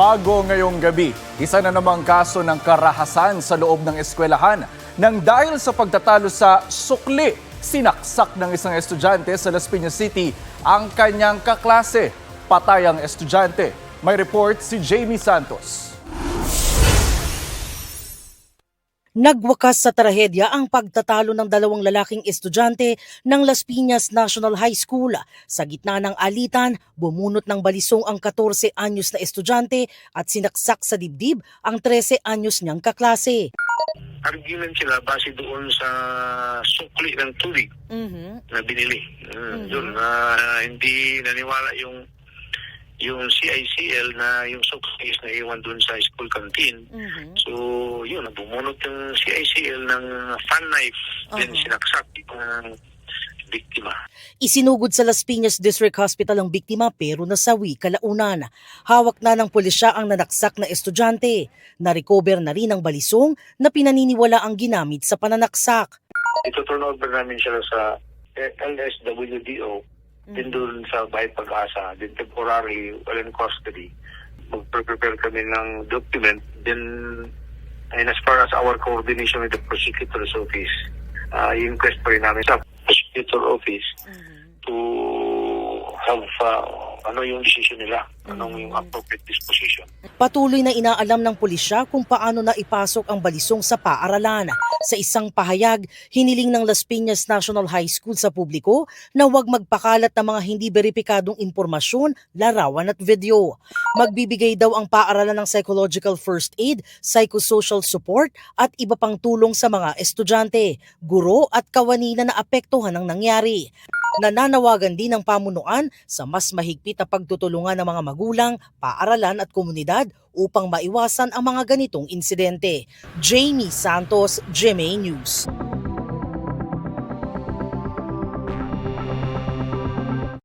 Bago ngayong gabi, isa na namang kaso ng karahasan sa loob ng eskwelahan nang dahil sa pagtatalo sa sukli, sinaksak ng isang estudyante sa Las Piñas City ang kanyang kaklase. Patay ang estudyante. May report si Jamie Santos. Nagwakas sa trahedya ang pagtatalo ng dalawang lalaking estudyante ng Las Piñas National High School. Sa gitna ng alitan, bumunot ng balisong ang 14 anyos na estudyante at sinaksak sa dibdib ang 13 anyos niyang kaklase. Argument sila base doon sa sukli ng tubig na binili. Yun, hindi naniwala yung CICL na yung sukli is naiwan doon sa school canteen. So, yun, bumunot yung CICL ng fan knife, then sinaksak yung biktima. Isinugod sa Las Piñas District Hospital ang biktima pero nasawi kalaunan. Hawak na ng pulisya ang nanaksak na estudyante. Na-recover na rin ang balisong na pinaniniwala ang ginamit sa pananaksak. Ito turnover namin sila sa LSWDO, din doon sa Bahay Pag-asa, din temporary, well in custody. Mag-prepare kami ng document, then, and as far as our coordination with the prosecutor's office, i-inquest pa rin namin sa prosecutor office to have ano yung decision nila, anong yung appropriate disposition. Patuloy na inaalam ng pulisya kung paano na ipasok ang balisong sa paaralan. Sa isang pahayag, hiniling ng Las Piñas National High School sa publiko na huwag magpakalat ng mga hindi beripikadong impormasyon, larawan at video. Magbibigay daw ang paaralan ng psychological first aid, psychosocial support at iba pang tulong sa mga estudyante, guro at kawani na naapektuhan ng nangyari. Nananawagan din ng pamunuan sa mas mahigpit na pagtutulungan ng mga magulang, paaralan at komunidad upang maiwasan ang mga ganitong insidente. Jamie Santos, GMA News.